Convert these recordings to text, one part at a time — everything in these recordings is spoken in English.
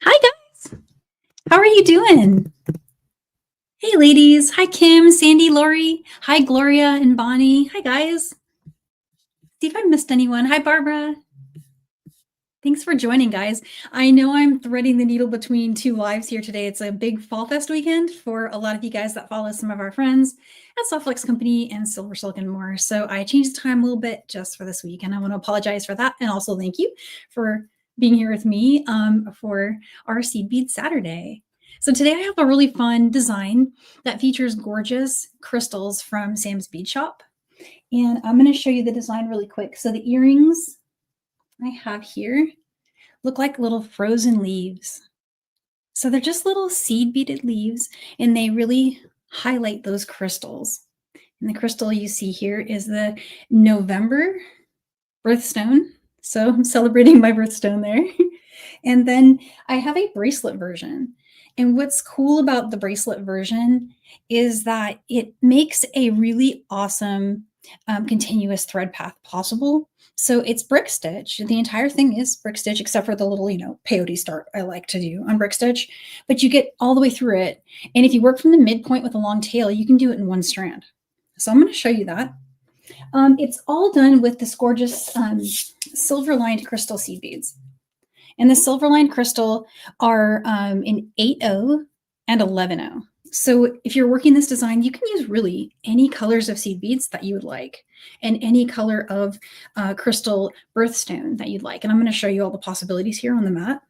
Hi guys, how are you doing? Hey ladies, hi Kim, Sandy, Lori, hi Gloria and Bonnie. Hi guys. See if I missed anyone. Hi Barbara. Thanks for joining, guys. I know I'm threading the needle between two lives here today. It's a big Fall Fest weekend for a lot of you guys that follow some of our friends at Softflex Company and Silver Silk and more. So I changed the time a little bit just for this week, and I want to apologize for that. And also thank you for being here with me for our Seed Bead Saturday. So today I have a really fun design that features gorgeous crystals from Sam's Bead Shop. And I'm going to show you the design really quick. So the earrings I have here look like little frozen leaves. So they're just little seed beaded leaves, and they really highlight those crystals. And the crystal you see here is the November birthstone. So I'm celebrating my birthstone there. And then I have a bracelet version. And what's cool about the bracelet version is that it makes a really awesome continuous thread path possible. So it's brick stitch. The entire thing is brick stitch, except for the little, peyote start I like to do on brick stitch. But you get all the way through it. And if you work from the midpoint with a long tail, you can do it in one strand. So I'm going to show you that. It's all done with this gorgeous silver-lined crystal seed beads. And the silver-lined crystal are in 8.0 and 11.0. So if you're working this design, you can use really any colors of seed beads that you would like and any color of crystal birthstone that you'd like. And I'm going to show you all the possibilities here on the mat.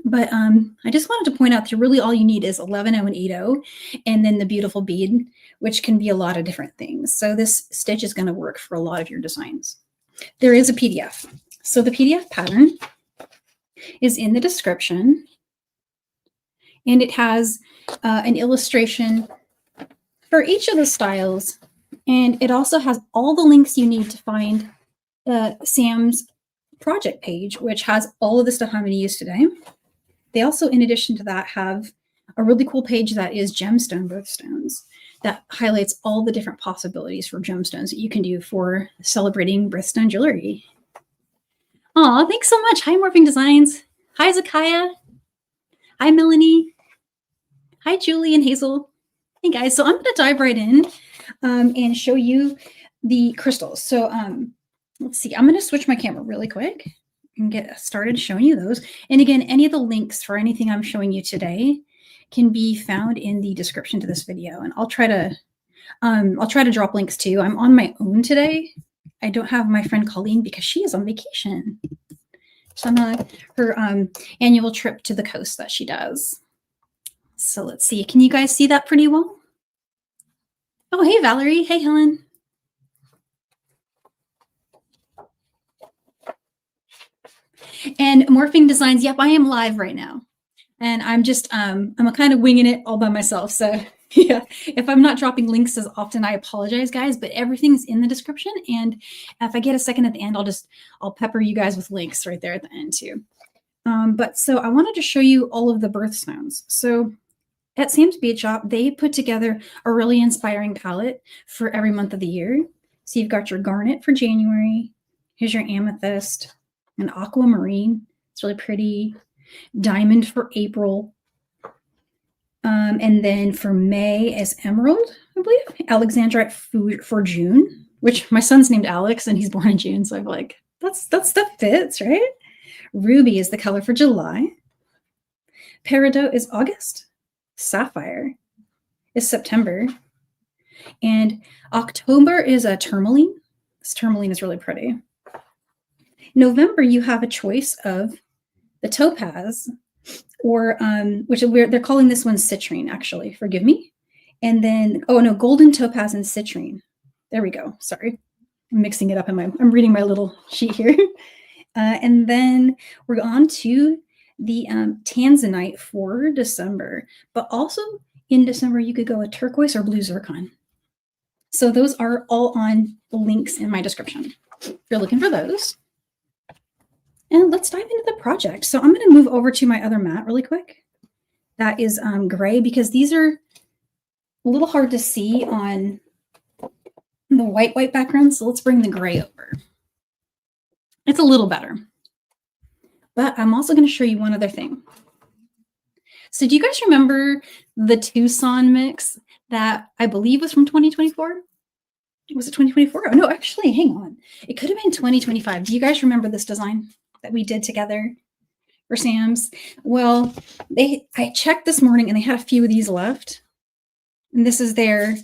But I just wanted to point out that really all you need is 11.0 and 8.0 and then the beautiful bead, which can be a lot of different things. So this stitch is going to work for a lot of your designs. There is a PDF. So the PDF pattern is in the description, and it has an illustration for each of the styles, and it also has all the links you need to find Sam's project page, which has all of the stuff I'm going to use today. They also, in addition to that, have a really cool page that is gemstone birthstones that highlights all the different possibilities for gemstones that you can do for celebrating birthstone jewelry. Aw, thanks so much. Hi, Morphing Designs. Hi, Zakaya. Hi, Melanie. Hi, Julie and Hazel. Hey, guys. So I'm going to dive right in and show you the crystals. So let's see. I'm going to switch my camera really quick and get started showing you those. And again, any of the links for anything I'm showing you today can be found in the description to this video. And I'll try to drop links too. I'm on my own today. I don't have my friend Colleen because she is on vacation. She's on her annual trip to the coast that she does. So let's see. Can you guys see that pretty well? Oh, hey, Valerie. Hey, Helen. And Morphing Designs. Yep, I am live right now. And I'm just, I'm kind of winging it all by myself. So yeah, if I'm not dropping links as often, I apologize, guys, but everything's in the description. And if I get a second at the end, I'll pepper you guys with links right there at the end too. But so I wanted to show you all of the birthstones. So at Sam's Bead Shop, they put together a really inspiring palette for every month of the year. So you've got your Garnet for January. Here's your Amethyst, an Aquamarine. It's really pretty. Diamond for April. And then for May is Emerald, I believe. Alexandrite for June, which my son's named Alex and he's born in June. So I'm like, that stuff fits, right? Ruby is the color for July. Peridot is August. Sapphire is September. And October is a Tourmaline. This Tourmaline is really pretty. November, you have a choice of the Topaz, or which they're calling this one Citrine, actually. Forgive me. And then, oh no, Golden Topaz and Citrine. There we go. Sorry, I'm mixing it up I'm reading my little sheet here. And then we're on to the Tanzanite for December. But also in December, you could go a turquoise or blue zircon. So those are all on the links in my description if you're looking for those. And let's dive into the project. So I'm going to move over to my other mat really quick. That is gray because these are a little hard to see on the white background. So let's bring the gray over. It's a little better. But I'm also going to show you one other thing. So do you guys remember the Tucson mix that I believe was from 2024? Was it 2024? Oh, no, actually, hang on. It could have been 2025. Do you guys remember this design that we did together for Sam's? Well, I checked this morning and they had a few of these left. And this is their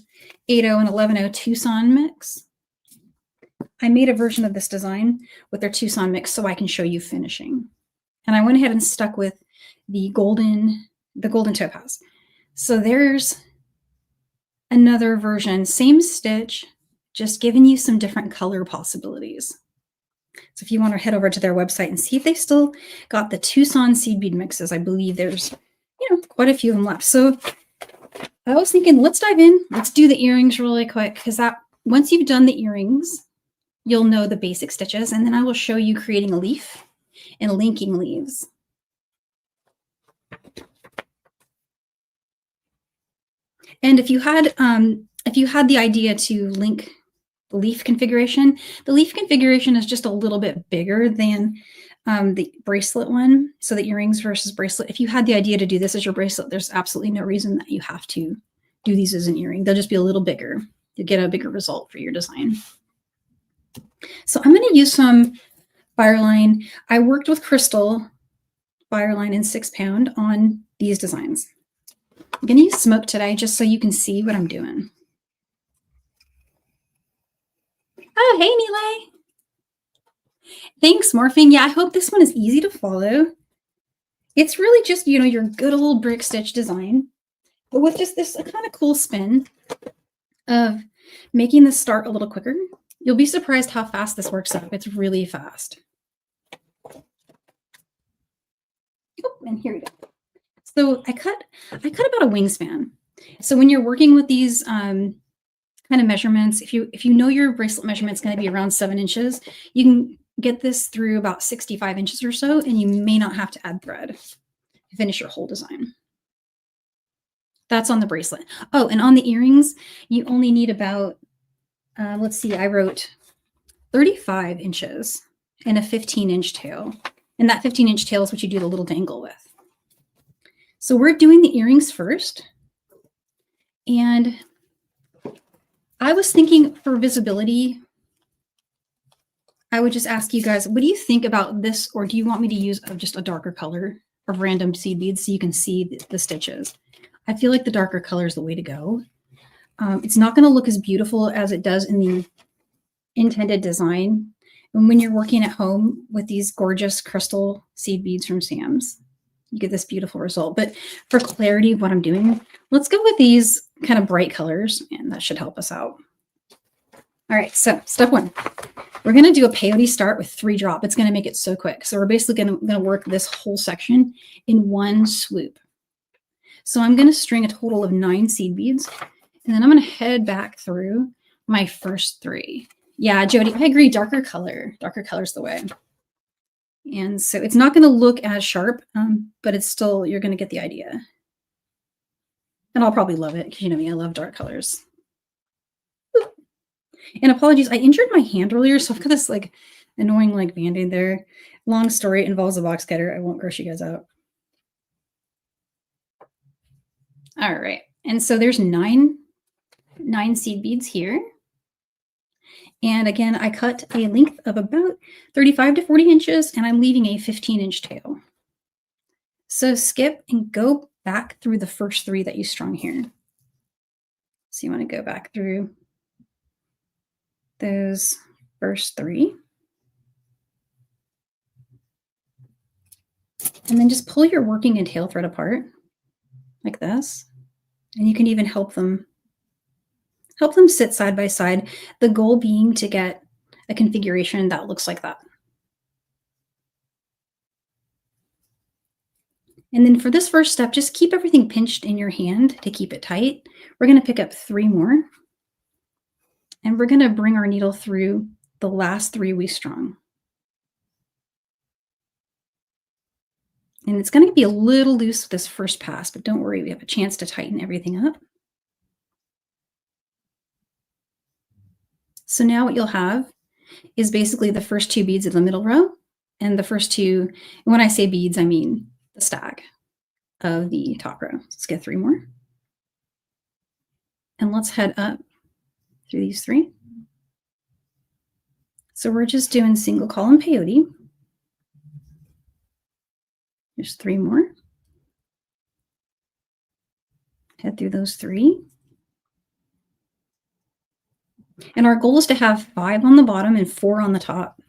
80 and 11 Tucson mix. I made a version of this design with their Tucson mix so I can show you finishing. And I went ahead and stuck with the golden topaz. So there's another version, same stitch, just giving you some different color possibilities. So if you want to head over to their website and see if they've still got the Tucson seed bead mixes, I believe there's, quite a few of them left. So I was thinking, let's dive in. Let's do the earrings really quick, because once you've done the earrings, you'll know the basic stitches, and then I will show you creating a leaf and linking leaves. And if you had the idea to link the leaf configuration is just a little bit bigger than the bracelet one. So the earrings versus bracelet. If you had the idea to do this as your bracelet, there's absolutely no reason that you have to do these as an earring. They'll just be a little bigger. You'll get a bigger result for your design. So I'm going to use some Fireline. I worked with Crystal Fireline in 6-pound on these designs. I'm going to use smoke today just so you can see what I'm doing. Oh, hey, Nilay. Thanks, Morphing. Yeah, I hope this one is easy to follow. It's really just, your good old brick stitch design, but with just this kind of cool spin of making this start a little quicker. You'll be surprised how fast this works up. It's really fast. Oh, and here we go. So I cut about a wingspan. So when you're working with these kind of measurements, if you know your bracelet measurement is going to be around 7 inches, you can get this through about 65 inches or so, and you may not have to add thread to finish your whole design. That's on the bracelet. Oh, and on the earrings, you only need about, let's see, I wrote 35 inches and a 15-inch tail. And that 15-inch tail is what you do the little dangle with. So we're doing the earrings first. And I was thinking for visibility, I would just ask you guys, what do you think about this? Or do you want me to use just a darker color of random seed beads so you can see the stitches? I feel like the darker color is the way to go. It's not going to look as beautiful as it does in the intended design. And when you're working at home with these gorgeous crystal seed beads from Sam's, you get this beautiful result. But for clarity of what I'm doing, let's go with these kind of bright colors, and that should help us out. All right, so step 1. We're going to do a peyote start with 3 drop. It's going to make it so quick. So we're basically going to work this whole section in one swoop. So I'm going to string a total of 9 seed beads, and then I'm going to head back through my first 3. Yeah, Jody, I agree. Darker color is the way. And so it's not going to look as sharp, but it's still, you're going to get the idea. And I'll probably love it because you know me, I love dark colors. Oop. And apologies, I injured my hand earlier, so I've got this like annoying like band-aid there. Long story, it involves a box cutter. I won't gross you guys out. All right, and so there's 9 seed beads here. And again, I cut a length of about 35 to 40 inches, and I'm leaving a 15-inch tail. So skip and go back through the first 3 that you strung here. So you want to go back through those first 3. And then just pull your working and tail thread apart like this. And you can even help them sit side by side. The goal being to get a configuration that looks like that. And then for this first step, just keep everything pinched in your hand to keep it tight. We're going to pick up 3 more. And we're going to bring our needle through the last 3 we strung. And it's going to be a little loose with this first pass, but don't worry, we have a chance to tighten everything up. So now what you'll have is basically the first 2 beads of the middle row and the first 2, and when I say beads, I mean the stag. of the top row. Let's get 3 more. And let's head up through these 3. So we're just doing single column peyote. There's 3 more. Head through those 3. And our goal is to have 5 on the bottom and 4 on the top.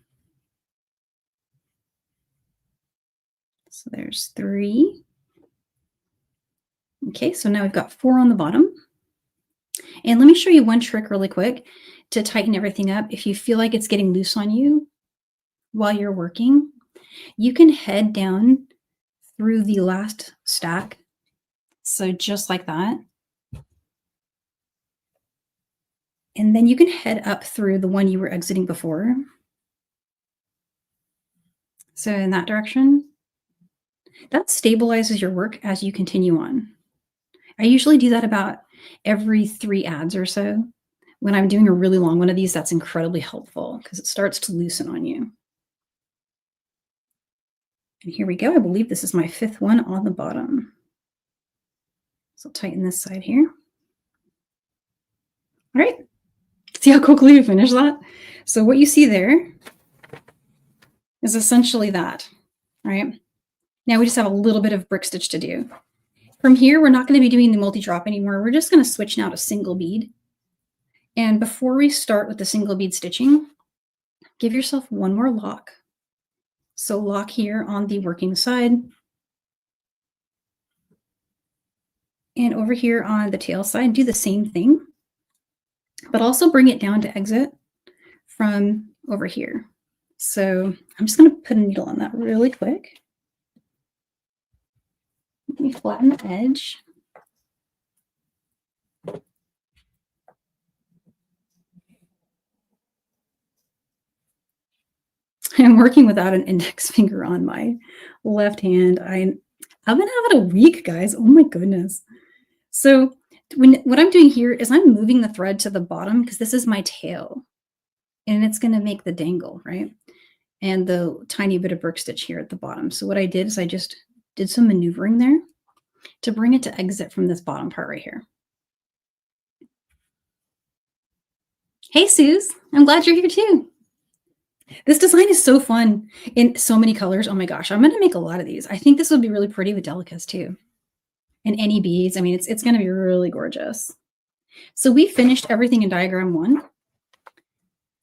So there's 3. Okay, so now we've got 4 on the bottom. And let me show you one trick really quick to tighten everything up. If you feel like it's getting loose on you while you're working, you can head down through the last stack. So just like that. And then you can head up through the one you were exiting before. So in that direction, that stabilizes your work as you continue on. I usually do that about every 3 ads or so. When I'm doing a really long one of these, that's incredibly helpful because it starts to loosen on you. And here we go. I believe this is my 5th one on the bottom. So I'll tighten this side here. All right. See how quickly we finish that? So what you see there is essentially that, right? Now we just have a little bit of brick stitch to do. From here, we're not going to be doing the multi-drop anymore. We're just going to switch now to single bead. And before we start with the single bead stitching, give yourself one more lock. So lock here on the working side. And over here on the tail side, do the same thing, but also bring it down to exit from over here. So I'm just going to put a needle on that really quick. Let me flatten the edge. I'm working without an index finger on my left hand. I've been having a week, guys. Oh my goodness. So what I'm doing here is I'm moving the thread to the bottom because this is my tail and it's going to make the dangle, right? And the tiny bit of brick stitch here at the bottom. So what I did is I just did some maneuvering there to bring it to exit from this bottom part right here. Hey, Suze. I'm glad you're here too. This design is so fun in so many colors. Oh my gosh, I'm going to make a lot of these. I think this would be really pretty with delicas too. And any beads. I mean, it's going to be really gorgeous. So we finished everything in diagram 1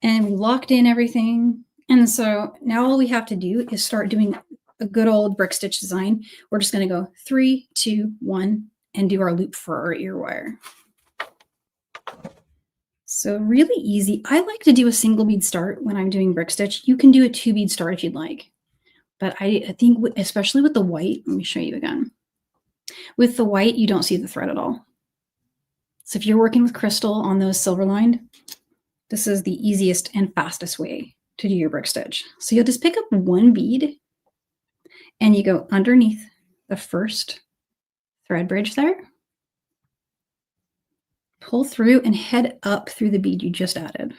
and we locked in everything. And so now all we have to do is start doing a good old brick stitch design. We're just going to go 3, 2, 1 and do our loop for our ear wire. So really easy. I like to do a single bead start when I'm doing brick stitch. You can do a 2 bead start if you'd like. But I think especially with the white, let me show you again. With the white, you don't see the thread at all. So if you're working with crystal on those silver lined, this is the easiest and fastest way to do your brick stitch. So you'll just pick up 1 bead and you go underneath the first thread bridge there. Pull through and head up through the bead you just added.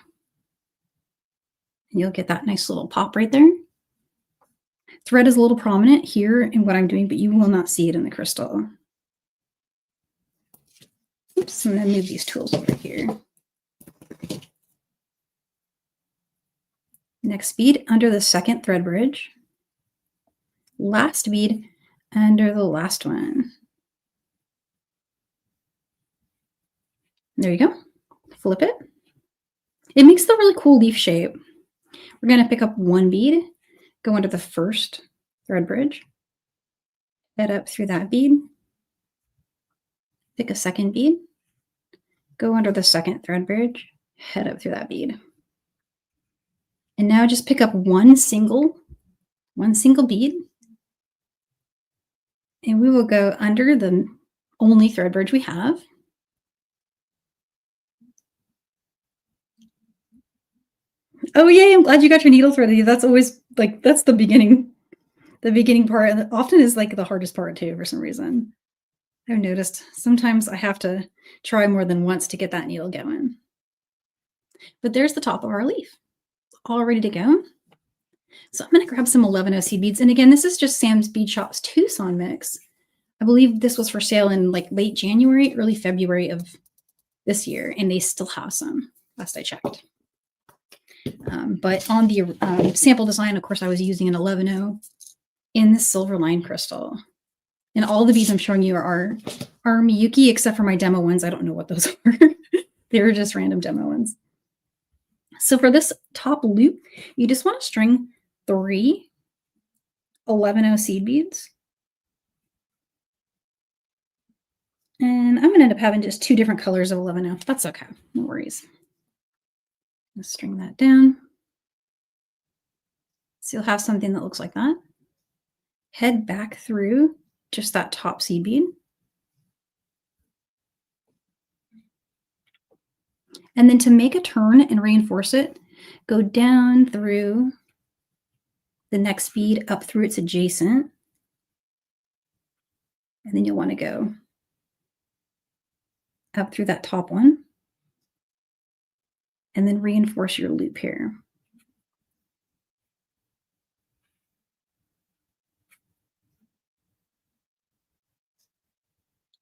And you'll get that nice little pop right there. Thread is a little prominent here in what I'm doing, but you will not see it in the crystal. Oops, I'm going to move these tools over here. Next bead under the second thread bridge. Last bead under the last one. There you go. Flip it. It makes the really cool leaf shape. We're going to pick up 1 bead, go under the first thread bridge, head up through that bead, pick a second bead, go under the second thread bridge, head up through that bead. And now just pick up one single bead, and we will go under the only thread bridge we have. Oh, yay, I'm glad you got your needle threaded. That's always like, that's the beginning part. And often is like the hardest part too, for some reason. I've noticed sometimes I have to try more than once to get that needle going. But there's the top of our leaf, all ready to go. So I'm going to grab some 11 OC beads. And again, this is just Sam's Bead Shop's Tucson mix. I believe this was for sale in like late January, early February of this year, and they still have some, last I checked. But on the sample design, of course, I was using an 11.0 in the Silverline crystal. And all the beads I'm showing you are Miyuki, except for my demo ones. I don't know what those are. They were just random demo ones. So for this top loop, you just want to string 3 11.0 seed beads. And I'm going to end up having just 2 different colors of 11.0. That's okay. No worries. Let's string that down. So you'll have something that looks like that. Head back through just that top seed bead. And then to make a turn and reinforce it, go down through the next bead up through its adjacent. And then you'll want to go up through that top one. And then reinforce your loop here.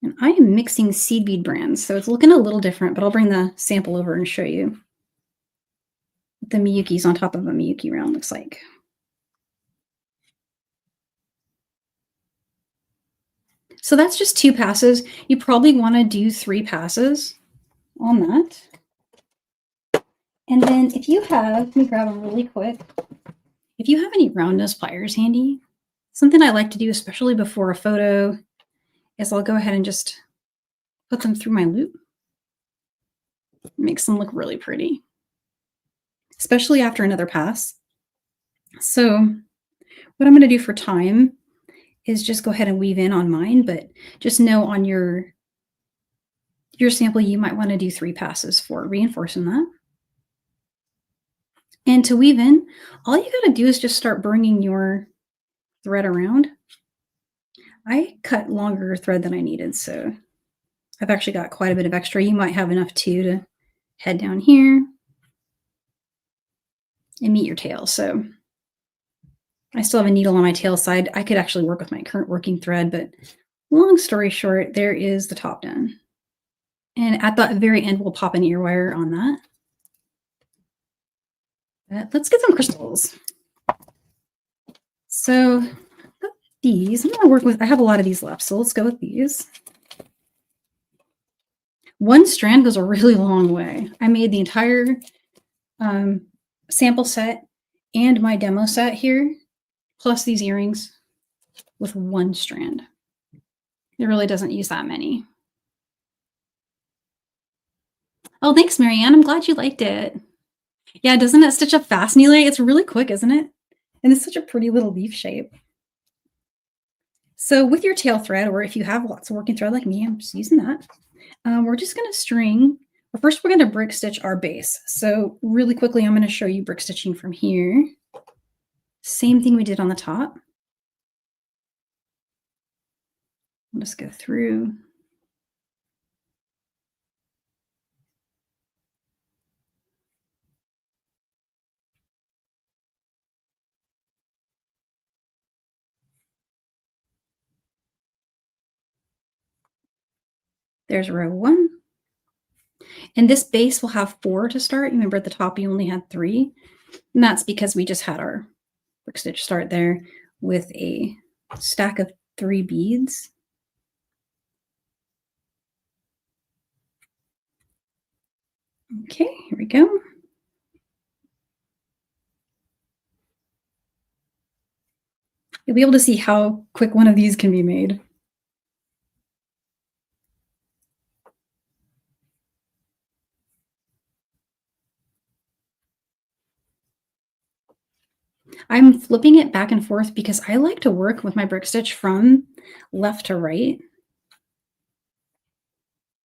And I am mixing seed bead brands, so it's looking a little different, but I'll bring the sample over and show you what the Miyuki's on top of a Miyuki round looks like. So that's just 2 passes. You probably want to do 3 passes on that. And then if you have, let me grab them really quick. If you have any round nose pliers handy, something I like to do, especially before a photo, is I'll go ahead and just put them through my loop. It makes them look really pretty, especially after another pass. So what I'm going to do for time is just go ahead and weave in on mine, but just know on your sample, you might want to do 3 passes for reinforcing that. And to weave in, all you got to do is just start bringing your thread around. I cut longer thread than I needed, so I've actually got quite a bit of extra. You might have enough too to head down here and meet your tail. So I still have a needle on my tail side. I could actually work with my current working thread, but long story short, there is the top done. And at the very end, we'll pop an ear wire on that. But let's get some crystals. So these, I'm going to work with, I have a lot of these left, so let's go with these. 1 strand goes a really long way. I made the entire sample set and my demo set here, plus these earrings, with 1 strand. It really doesn't use that many. Oh, thanks, Marianne. I'm glad you liked it. Yeah, doesn't it stitch up fast, Neely? It's really quick, isn't it? And it's such a pretty little leaf shape. So with your tail thread, or if you have lots of working thread like me, I'm just using that. We're just going to string, well, first we're going to brick stitch our base. So really quickly, I'm going to show you brick stitching from here. Same thing we did on the top. I'll just go through. There's row 1. And this base will have 4 to start. You remember at the top you only had 3. And that's because we just had our brick stitch start there with a stack of 3 beads. Okay, here we go. You'll be able to see how quick one of these can be made. I'm flipping it back and forth because I like to work with my brick stitch from left to right.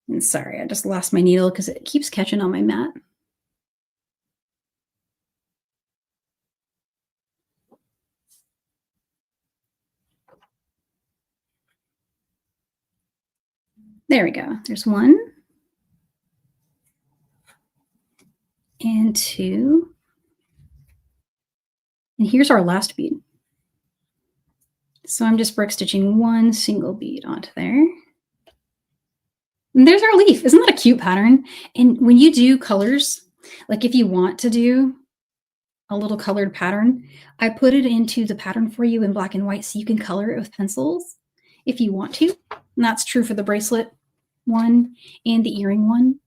And sorry, I just lost my needle because it keeps catching on my mat. There we go. There's 1 and 2. And here's our last bead. So I'm just brick stitching one single bead onto there. And there's our leaf. Isn't that a cute pattern? And when you do colors, like if you want to do a little colored pattern, I put it into the pattern for you in black and white so you can color it with pencils if you want to. And that's true for the bracelet one and the earring one.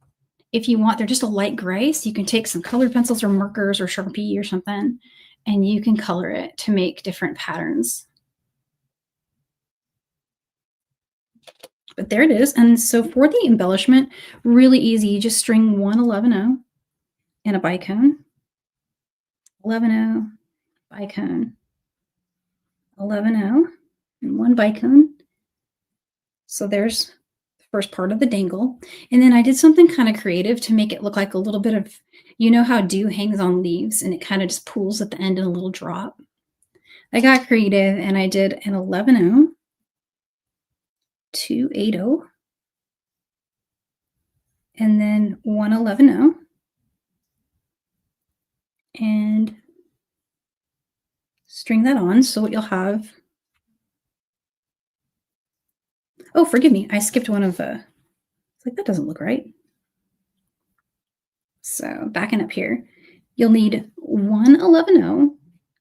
If you want, they're just a light gray, so you can take some colored pencils or markers or Sharpie or something, and you can color it to make different patterns. But there it is. And so for the embellishment, really easy. You just string 1 11-0 and a bicone, 11-0, bicone, 11-0, and 1 bicone. So there's the first part of the dangle. And then I did something kind of creative to make it look like a little bit of, you know how dew hangs on leaves and it kind of just pools at the end in a little drop. I got creative and I did an 11-0, 2 8-0, and then 1 11-0, and string that on. So what you'll have, oh, forgive me, I skipped one of it's like that doesn't look right. So backing up here, you'll need 1 11-0,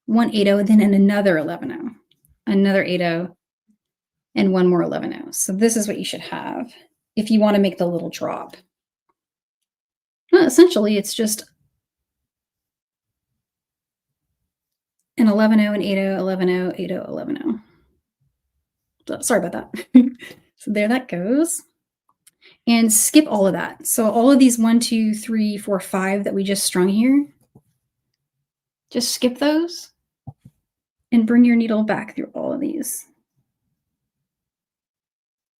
1 8-0, then another 11-0, another 8-0, and 1 more 11-0. So this is what you should have if you want to make the little drop. Well, essentially, it's just an 11-0, an 8-0, 11-0, 8-0, 11-0. So, sorry about that. So there that goes. And skip all of that. So all of these 1, 2, 3, 4, 5 that we just strung here, just skip those and bring your needle back through all of these.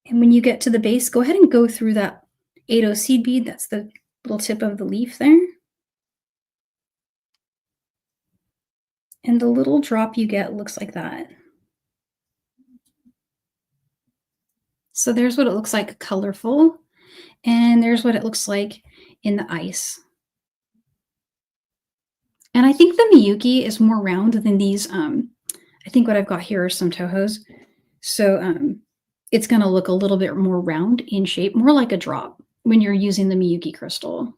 And when you get to the base, go ahead and go through that 8-0 seed bead. That's the little tip of the leaf there. And the little drop you get looks like that. So there's what it looks like colorful. And there's what it looks like in the ice. And I think the Miyuki is more round than these. I think what I've got here are some Tohos. So it's going to look a little bit more round in shape, more like a drop when you're using the Miyuki crystal.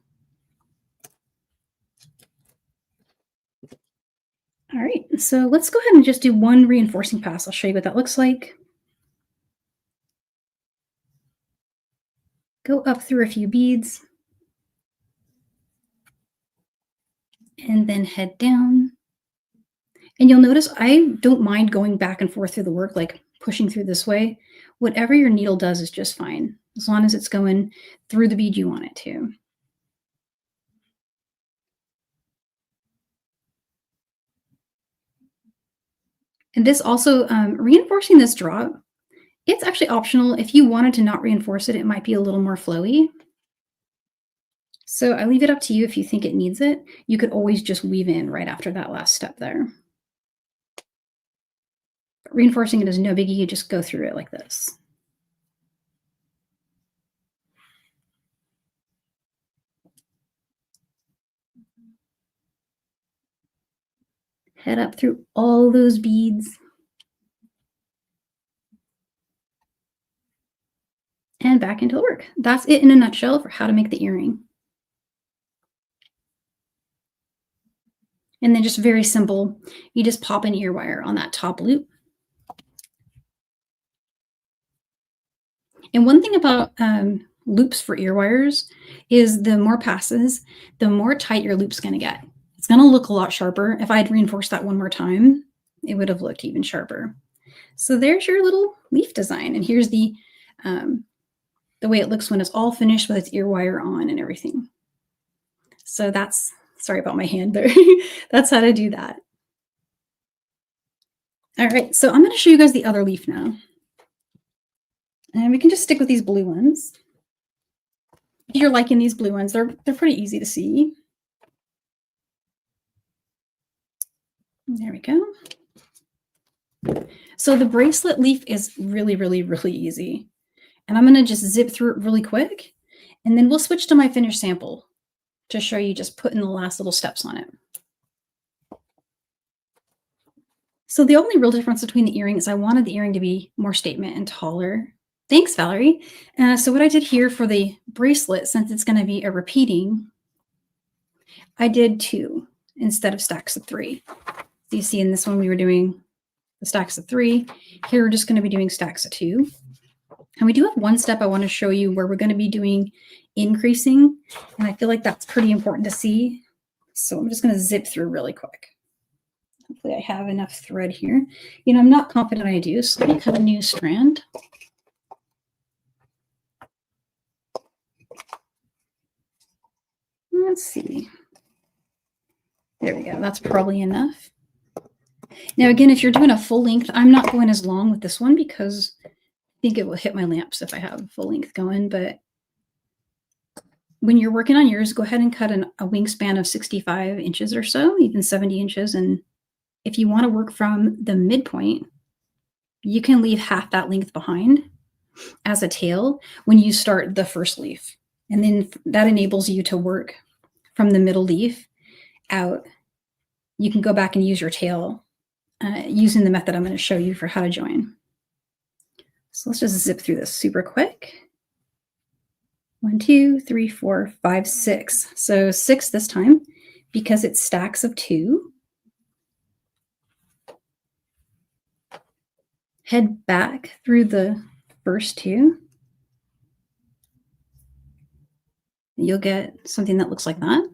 All right, so let's go ahead and just do one reinforcing pass. I'll show you what that looks like. Go up through a few beads. And then head down. And you'll notice I don't mind going back and forth through the work, like pushing through this way. Whatever your needle does is just fine, as long as it's going through the bead you want it to. And this also, reinforcing this drop, it's actually optional. If you wanted to not reinforce it, it might be a little more flowy. So I leave it up to you if you think it needs it. You could always just weave in right after that last step there. But reinforcing it is no biggie. You just go through it like this. Head up through all those beads. And back into the work. That's it in a nutshell for how to make the earring. And then just very simple, you just pop an ear wire on that top loop. And one thing about loops for ear wires is the more passes, the more tight your loop's going to get. It's going to look a lot sharper. If I had reinforced that one more time, it would have looked even sharper. So there's your little leaf design. And here's the way it looks when it's all finished with its ear wire on and everything. So that's, sorry about my hand there. That's how to do that. All right, so I'm going to show you guys the other leaf now. And we can just stick with these blue ones. If you're liking these blue ones, they're pretty easy to see. There we go. So the bracelet leaf is really, really, really easy. And I'm going to just zip through it really quick. And then we'll switch to my finished sample to show you just putting the last little steps on it. So the only real difference between the earring is I wanted the earring to be more statement and taller. Thanks, Valerie. So what I did here for the bracelet, since it's going to be a repeating, I did 2 instead of stacks of 3. So you see in this one we were doing the stacks of 3. Here we're just going to be doing stacks of 2. And we do have one step I want to show you where we're going to be doing increasing. And I feel like that's pretty important to see. So I'm just going to zip through really quick. Hopefully I have enough thread here. You know, I'm not confident I do, so let me cut a new strand. Let's see. There we go. That's probably enough. Now, again, if you're doing a full length, I'm not going as long with this one because I think it will hit my lamps if I have full length going. But when you're working on yours, go ahead and cut a wingspan of 65 inches or so, even 70 inches. And if you want to work from the midpoint, you can leave half that length behind as a tail when you start the first leaf. And then that enables you to work from the middle leaf out. You can go back and use your tail using the method I'm going to show you for how to join. So let's just zip through this super quick. 1, 2, 3, 4, 5, 6. So 6 this time because it's stacks of 2. Head back through the first 2. You'll get something that looks like that.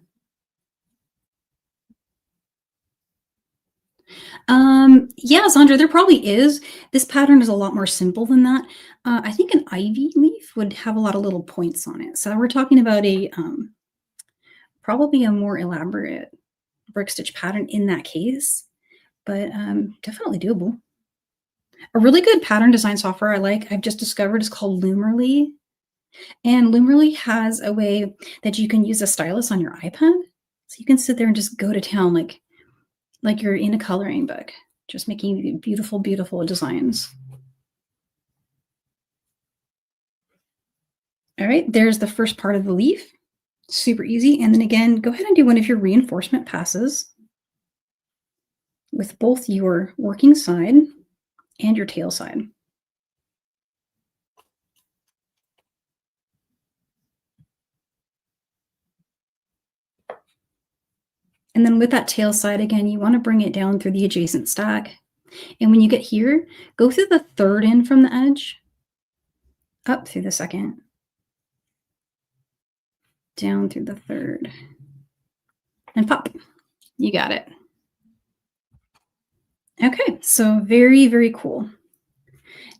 Yeah, Sandra, there probably is. This pattern is a lot more simple than that. I think an ivy leaf would have a lot of little points on it. So we're talking about a probably a more elaborate brick stitch pattern in that case, but definitely doable. A really good pattern design software I've just discovered is called Loomerly. And Loomerly has a way that you can use a stylus on your iPad. So you can sit there and just go to town like you're in a coloring book, just making beautiful, beautiful designs. All right, there's the first part of the leaf. Super easy. And then again, go ahead and do one of your reinforcement passes with both your working side and your tail side. And then with that tail side, again, you want to bring it down through the adjacent stack. And when you get here, go through the third end from the edge, up through the second, down through the third, and pop. You got it. Okay, so very, very cool.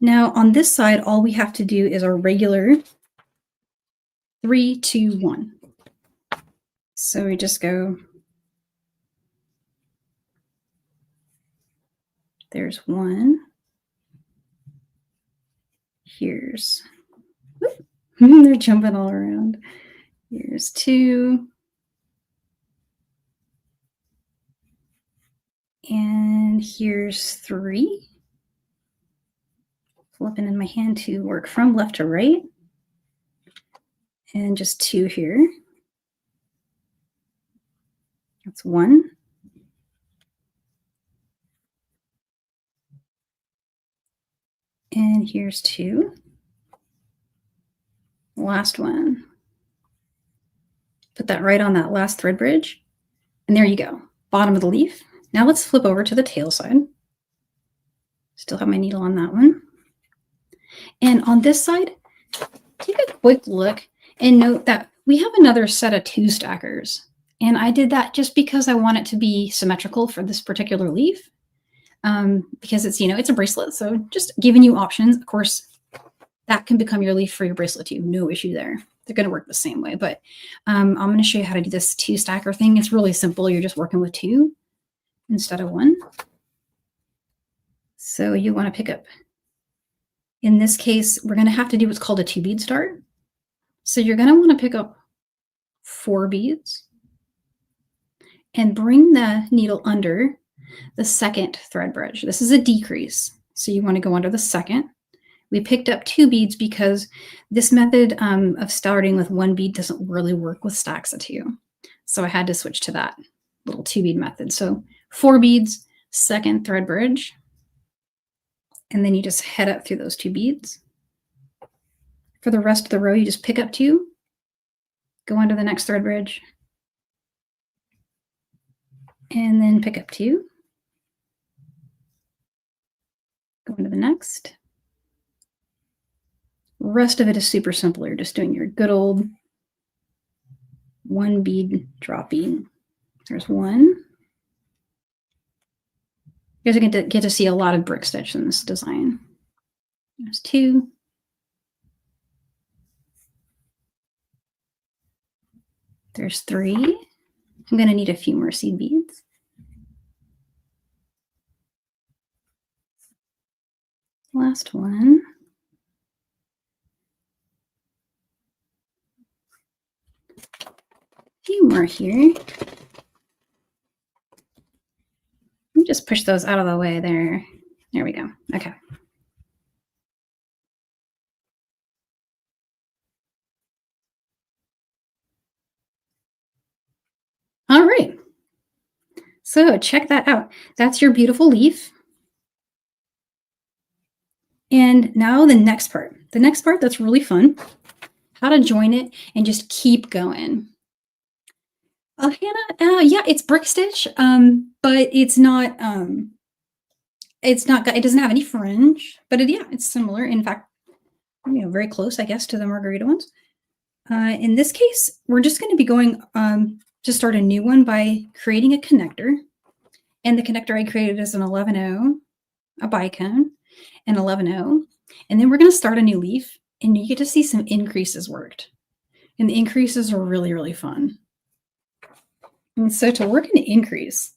Now on this side, all we have to do is our regular 3, 2, 1. So we just go, there's 1. Here's, they're jumping all around. Here's 2. And here's 3. Flipping in my hand to work from left to right. And just 2 here. That's 1. And here's 2. Last one. Put that right on that last thread bridge. And there you go, bottom of the leaf. Now let's flip over to the tail side. Still have my needle on that one. And on this side, take a quick look and note that we have another set of 2 stackers. And I did that just because I want it to be symmetrical for this particular leaf. Because it's, it's a bracelet. So just giving you options. Of course, that can become your leaf for your bracelet too. No issue there. They're going to work the same way. But I'm going to show you how to do this 2 stacker thing. It's really simple. You're just working with 2 instead of 1. So you want to pick up. In this case, we're going to have to do what's called a 2 bead start. So you're going to want to pick up 4 beads and bring the needle under the second thread bridge. This is a decrease. So you want to go under the second. We picked up 2 beads because this method of starting with 1 bead doesn't really work with stacks of 2. So I had to switch to that little 2 bead method. So 4 beads, second thread bridge, and then you just head up through those 2 beads. For the rest of the row, you just pick up 2, go under the next thread bridge, and then pick up 2, go into the next. Rest of it is super simple. You're just doing your good old 1 bead dropping. There's 1. You guys are going to get to see a lot of brick stitch in this design. There's 2. There's 3. I'm going to need a few more seed beads. Last one. Few more here. Let me just push those out of the way there. There we go. Okay. All right. So check that out. That's your beautiful leaf. And now the next part. The next part that's really fun. How to join it and just keep going. Hannah, yeah, it's brick stitch, but it doesn't have any fringe, but yeah, it's similar. In fact, very close, I guess, to the margarita ones. In this case, we're just going to be going to start a new one by creating a connector. And the connector I created is an 11-0, a bicone, an 11-0. And then we're going to start a new leaf, and you get to see some increases worked. And the increases are really, really fun. And so to work an increase,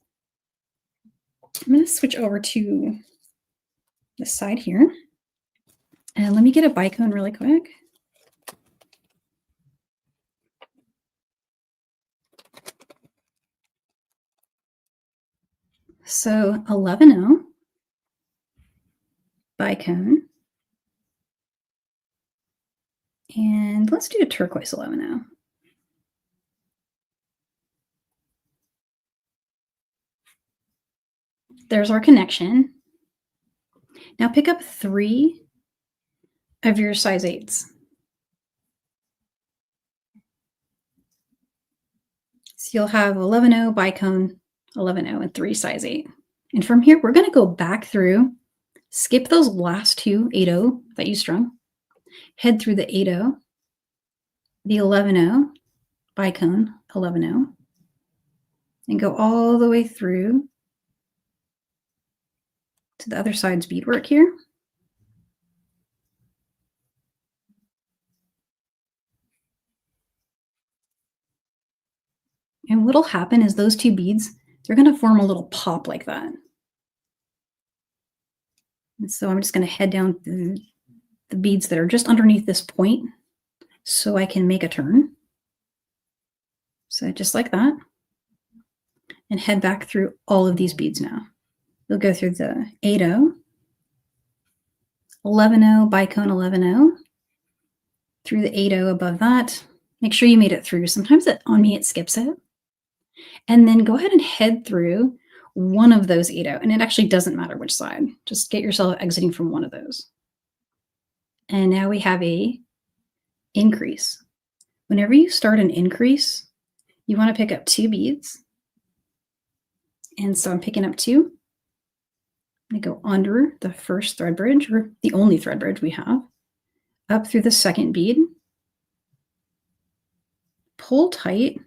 I'm going to switch over to this side here. And let me get a bicone really quick. So 11-0, bicone. And let's do a turquoise 11-0. There's our connection. Now pick up 3 of your size 8s. So you'll have 11-0, bicone, 11-0, and 3 size 8. And from here, we're going to go back through, skip those last 2 8-0 that you strung, head through the 8-0, the 11-0, bicone, 11-0, and go all the way through to the other side's beadwork here. And what'll happen is those 2 beads, they're going to form a little pop like that. And so I'm just going to head down through the beads that are just underneath this point so I can make a turn. So just like that. And head back through all of these beads now. You'll go through the 8-0, 11-0, bicone 11-0, through the 8-0 above that. Make sure you made it through. Sometimes on me it skips it. And then go ahead and head through one of those 8-0. And it actually doesn't matter which side. Just get yourself exiting from one of those. And now we have a increase. Whenever you start an increase, you want to pick up 2 beads. And so I'm picking up 2. I go under the first thread bridge, or the only thread bridge we have, up through the second bead, pull tight,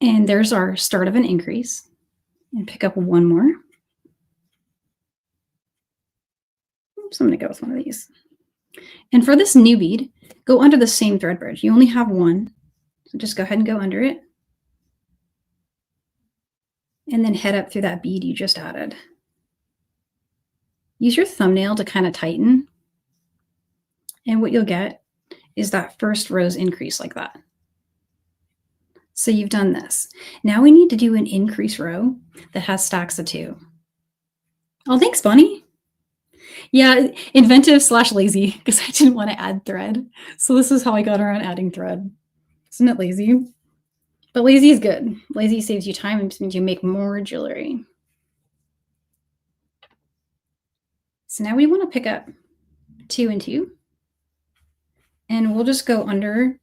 and there's our start of an increase, and pick up 1 more. Oops, I'm going to go with one of these. And for this new bead, go under the same thread bridge. You only have 1, so just go ahead and go under it. And then head up through that bead you just added. Use your thumbnail to kind of tighten. And what you'll get is that first row's increase like that. So you've done this. Now we need to do an increase row that has stacks of 2. Oh, thanks, Bonnie. Yeah, inventive/lazy, because I didn't want to add thread. So this is how I got around adding thread. Isn't it lazy? But lazy is good. Lazy saves you time and means you make more jewelry. So now we want to pick up 2 and 2. And we'll just go under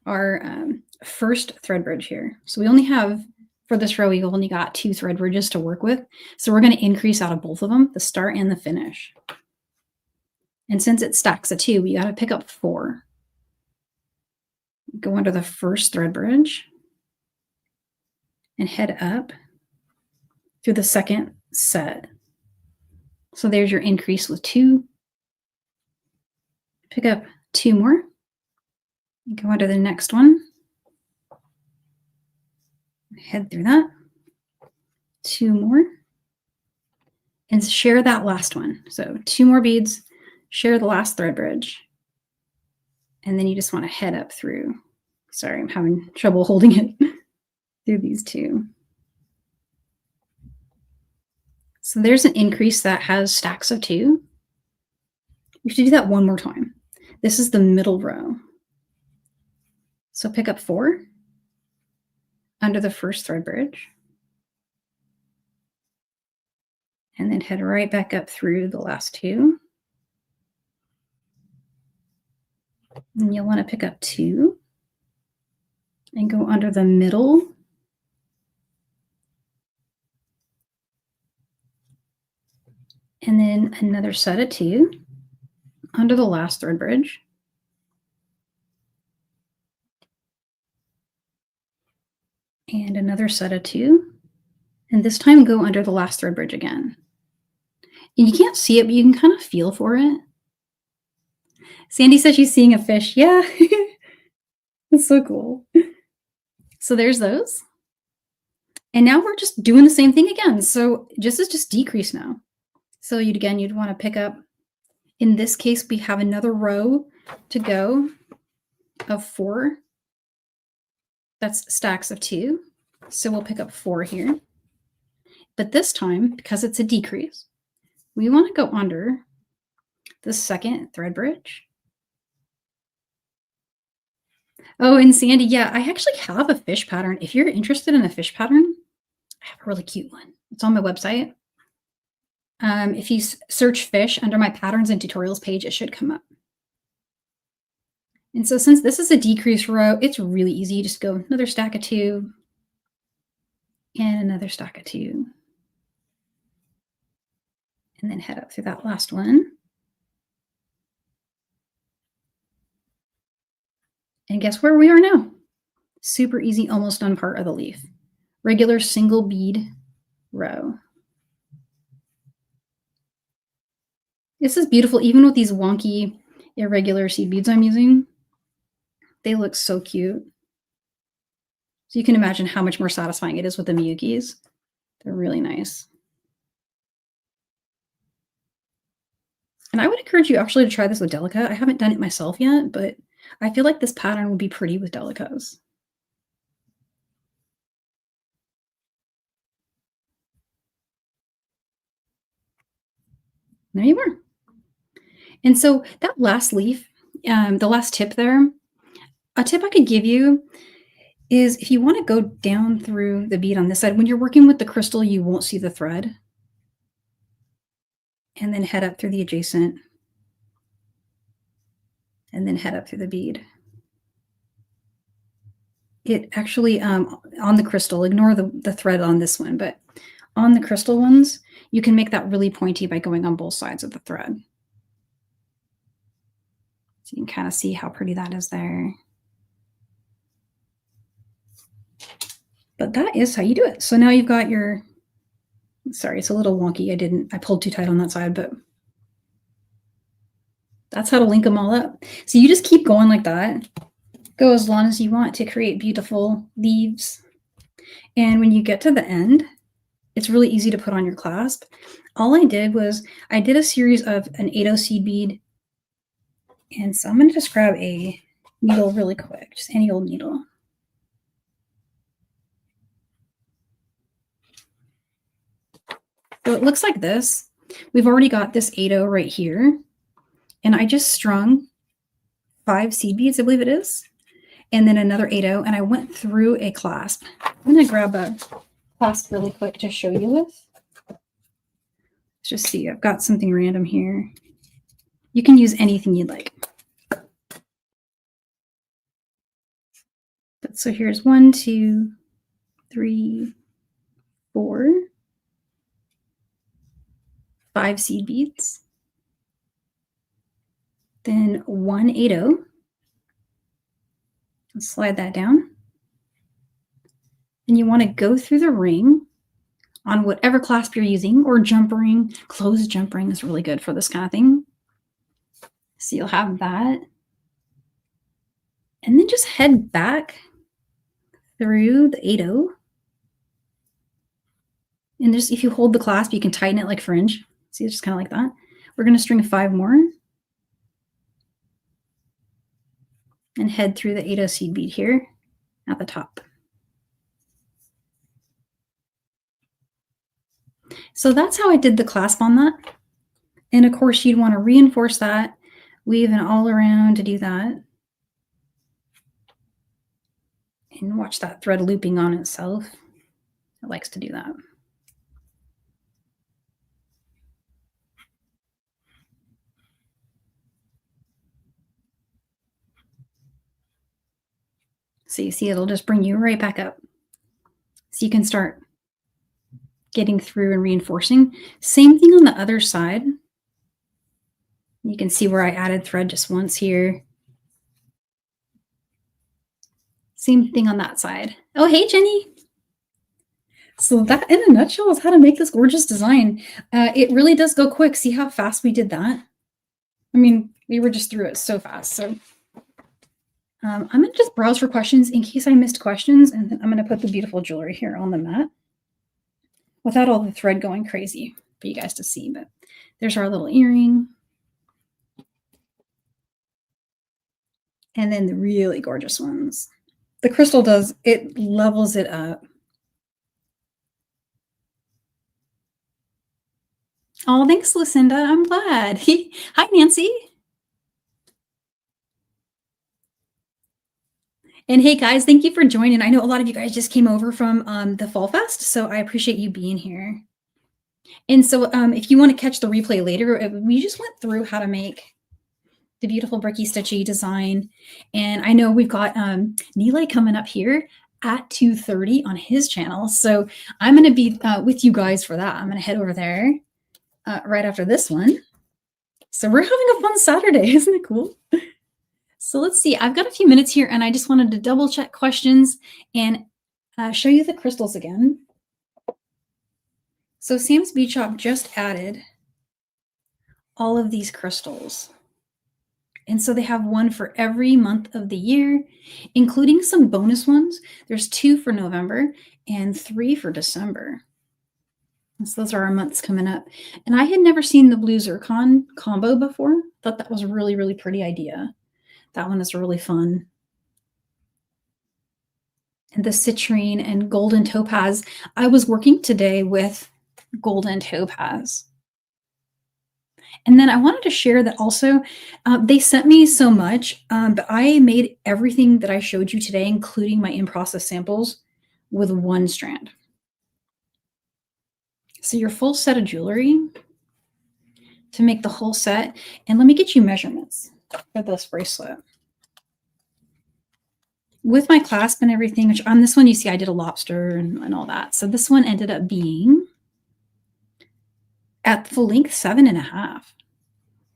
our first thread bridge here. So we only have, for this row, we only got 2 thread bridges to work with. So we're going to increase out of both of them, the start and the finish. And since it stacks of 2, we got to pick up 4. Go under the first thread bridge and head up through the second set. So there's your increase with 2. Pick up 2 more. Go under the next one. Head through that. 2 more. And share that last one. So 2 more beads, share the last thread bridge. And then you just want to head up through. Sorry, I'm having trouble holding it through these 2. So there's an increase that has stacks of 2. You have to do that one more time. This is the middle row. So pick up 4 under the first thread bridge. And then head right back up through the last 2. And you'll want to pick up 2 and go under the middle. And then another set of 2 under the last thread bridge. And another set of 2. And this time go under the last thread bridge again. And you can't see it, but you can kind of feel for it. Sandy says she's seeing a fish. Yeah, that's so cool. So there's those. And now we're just doing the same thing again. So this is just decrease now. So you'd want to pick up, in this case, we have another row to go of 4. That's stacks of 2. So we'll pick up 4 here. But this time, because it's a decrease, we want to go under the second thread bridge. Oh, and Sandy, yeah, I actually have a fish pattern. If you're interested in a fish pattern, I have a really cute one. It's on my website. If you search fish under my patterns and tutorials page, it should come up. And so since this is a decrease row, it's really easy. Just go another stack of 2 and another stack of 2. And then head up through that last one. And guess where we are now? Super easy, almost done part of the leaf. Regular single bead row. This is beautiful, even with these wonky, irregular seed beads I'm using. They look so cute. So you can imagine how much more satisfying it is with the Miyukis. They're really nice. And I would encourage you actually to try this with Delica. I haven't done it myself yet, but I feel like this pattern would be pretty with Delicas. There you are. And so that last leaf, the last tip there, a tip I could give you is if you want to go down through the bead on this side, when you're working with the crystal, you won't see the thread. And then head up through the adjacent. And then head up through the bead. It actually, on the crystal, ignore the thread on this one, but on the crystal ones, you can make that really pointy by going on both sides of the thread. So you can kind of see how pretty that is there. But that is how you do it. So now you've got your, sorry, it's a little wonky. I pulled too tight on that side, but that's how to link them all up. So you just keep going like that. Go as long as you want to create beautiful leaves. And when you get to the end, it's really easy to put on your clasp. All I did was I did a series of an 8/0 seed bead. And so I'm going to just grab a needle really quick, just any old needle. So it looks like this. We've already got this 8/0 right here. And I just strung 5 seed beads, I believe it is. and then another 8/0, and I went through a clasp. I'm going to grab a clasp really quick to show you with. Let's just see. I've got something random here. You can use anything you'd like. So here's 1, 2, 3, 4, 5 seed beads. Then 1 8/0. Slide that down. And you want to go through the ring on whatever clasp you're using, or jump ring. Closed jump ring is really good for this kind of thing. So you'll have that. And then just head back through the 8/0. And just, if you hold the clasp, you can tighten it like fringe. See, it's just kind of like that. We're going to string 5 more. And head through the 8/0 seed bead here at the top. So that's how I did the clasp on that. And of course, you'd want to reinforce that, weave it all around to do that. And watch that thread looping on itself. It likes to do that. So you see, it'll just bring you right back up. So you can start getting through and reinforcing. Same thing on the other side. You can see where I added thread just once here. Same thing on that side. Oh, hey, Jenny. So that, in a nutshell, is how to make this gorgeous design. It really does go quick. See how fast we did that? I mean, we were just through it so fast. So I'm going to just browse for questions in case I missed questions. And then I'm going to put the beautiful jewelry here on the mat without all the thread going crazy for you guys to see. But there's our little earring. And then the really gorgeous ones. The crystal does, it levels it up. Oh, thanks, Lucinda. I'm glad. Hi, Nancy. And hey, guys, thank you for joining. I know a lot of you guys just came over from the Fall Fest, so I appreciate you being here. And so if you want to catch the replay later, we just went through how to make the beautiful bricky stitchy design. And I know we've got Nilay coming up here at 2:30 on his channel. So I'm going to be with you guys for that. I'm going to head over there right after this one. So we're having a fun Saturday. Isn't it cool? So let's see. I've got a few minutes here, and I just wanted to double check questions and show you the crystals again. So Sam's Bead Shop just added all of these crystals. And so they have one for every month of the year, including some bonus ones. There's 2 for November and 3 for December. And so those are our months coming up. And I had never seen the blue Zircon combo before. Thought that was a really, really pretty idea. That one is really fun. And the Citrine and Golden Topaz. I was working today with Golden Topaz. And then I wanted to share that also, they sent me so much, but I made everything that I showed you today, including my in-process samples, with 1 strand. So your full set of jewelry to make the whole set. And let me get you measurements for this bracelet. With my clasp and everything, which on this one, you see I did a lobster and all that. So this one ended up being at full length 7.5.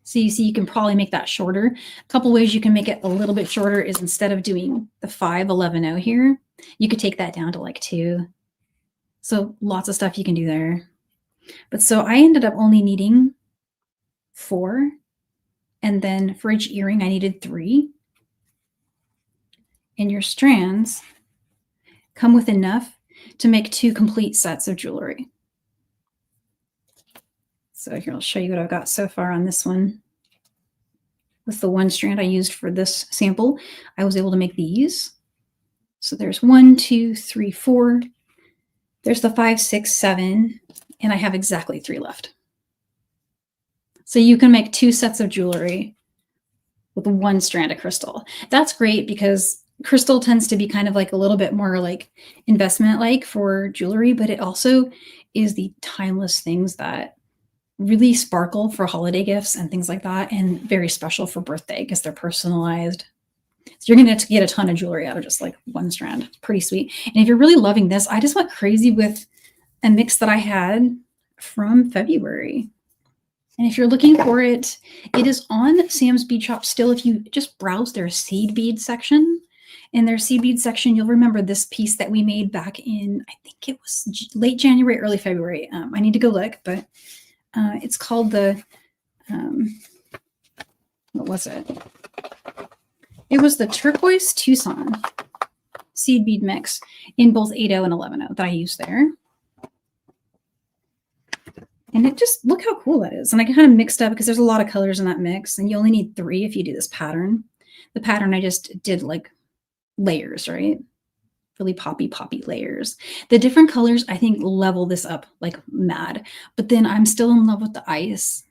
So you see, you can probably make that shorter. A couple ways you can make it a little bit shorter is instead of doing the 5.11 here, you could take that down to like 2. So lots of stuff you can do there. But so I ended up only needing 4. And then for each earring, I needed 3. And your strands come with enough to make 2 complete sets of jewelry. So here, I'll show you what I've got so far on this one. With the 1 strand I used for this sample, I was able to make these. So there's 1, 2, 3, 4. There's the 5, 6, 7, and I have exactly 3 left. So you can make 2 sets of jewelry with 1 strand of crystal. That's great because crystal tends to be kind of like a little bit more like investment like for jewelry, but it also is the timeless things that really sparkle for holiday gifts and things like that, and very special for birthday because they're personalized. So you're going to get a ton of jewelry out of just like one strand. It's pretty sweet. And if you're really loving this, I just went crazy with a mix that I had from February. And if you're looking for it, it is on Sam's Bead Shop still. If you just browse their seed bead section, in their seed bead section, you'll remember this piece that we made back in, I think it was late January, early February. I need to go look, but it's called the, what was it? It was the Turquoise Tucson seed bead mix in both 8.0 and 11.0 that I used there. And it just, look how cool that is. And I kind of mixed up because there's a lot of colors in that mix, and you only need 3 if you do this pattern. The pattern I just did like layers, right? Really poppy layers. The different colors, I think, level this up like mad. But then I'm still in love with the ice,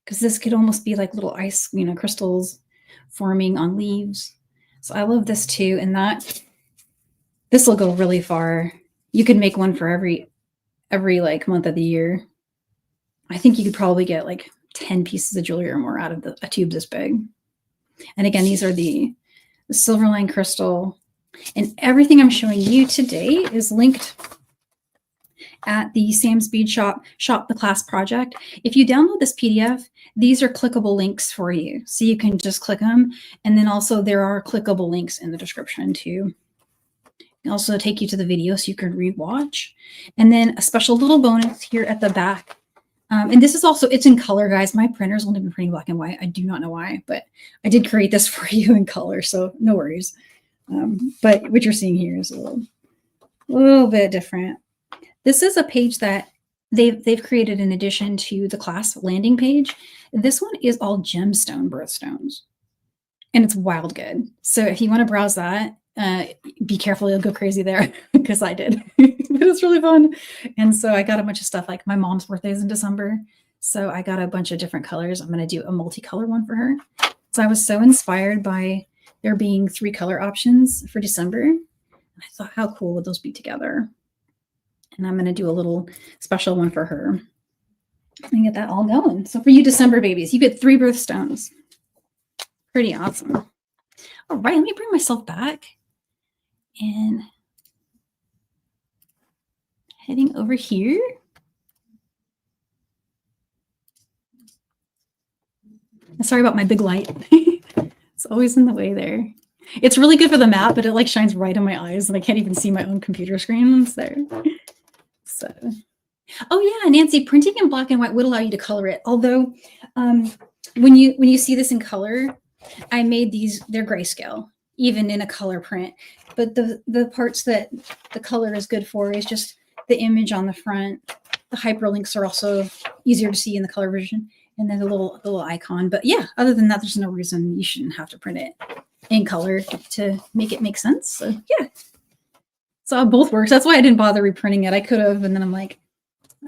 because this could almost be like little ice, you know, crystals forming on leaves. So I love this too. And that, this will go really far. You could make one for every like month of the year. I think you could probably get like 10 pieces of jewelry or more out of a tube this big. And again, these are the Silverline crystal. And everything I'm showing you today is linked at the Sam's Bead Shop the class project. If you download this PDF, these are clickable links for you. So you can just click them. And then also there are clickable links in the description too. Also take you to the video so you can rewatch. And then a special little bonus here at the back. And this is also, it's in color, guys. My printer's only been printing black and white. I do not know why, but I did create this for you in color, so no worries. But what you're seeing here is a little bit different. This is a page that they've created in addition to the class landing page. This one is all gemstone birthstones, and it's wild good. So if you want to browse that, be careful, you'll go crazy there, because I did. But it's really fun. And so I got a bunch of stuff, like my mom's birthday is in December, so I got a bunch of different colors. I'm going to do a multicolor one for her. So I was so inspired by there being 3 color options for December. And I thought, how cool would those be together? And I'm going to do a little special one for her and get that all going. So for you December babies, you get 3 birthstones. Pretty awesome. All right, let me bring myself back. And heading over here. Sorry about my big light. It's always in the way there. It's really good for the map, but it like shines right in my eyes and I can't even see my own computer screen when it's there. So, oh yeah, Nancy, printing in black and white would allow you to color it. Although when you see this in color, I made these, they're grayscale, even in a color print. But the parts that the color is good for is just the image on the front. The hyperlinks are also easier to see in the color version. And then the little icon. But yeah, other than that, there's no reason you shouldn't have to print it in color to make it make sense. So yeah. So it both works. That's why I didn't bother reprinting it. I could have, and then I'm like,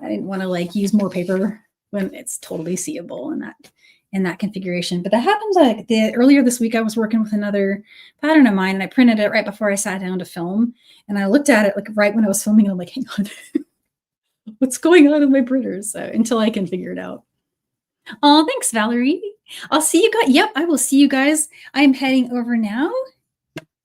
I didn't want to like use more paper when it's totally seeable in that configuration. But that happened like earlier this week. I was working with another pattern of mine, and I printed it right before I sat down to film. And I looked at it like right when I was filming, and I'm like, hang on, what's going on in my printers? So until I can figure it out. Oh, thanks, Valerie. I'll see you guys. Yep, I will see you guys. I'm heading over now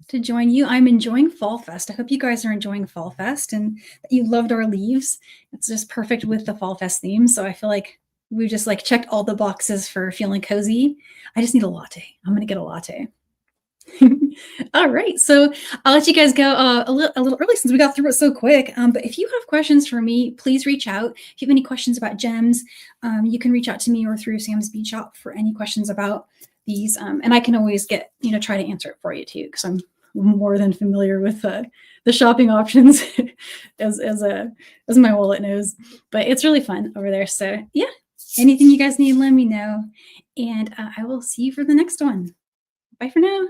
to join you. I'm enjoying Fall Fest. I hope you guys are enjoying Fall Fest and that you loved our leaves. It's just perfect with the Fall Fest theme. So I feel like we just like checked all the boxes for feeling cozy. I just need a latte. I'm going to get a latte. All right, so I'll let you guys go a little early since we got through it so quick. But if you have questions for me, please reach out. If you have any questions about gems, you can reach out to me or through Sam's Bead Shop for any questions about these. And I can always try to answer it for you too, because I'm more than familiar with the shopping options as my wallet knows. But it's really fun over there. So yeah, anything you guys need, let me know, and I will see you for the next one. Bye for now.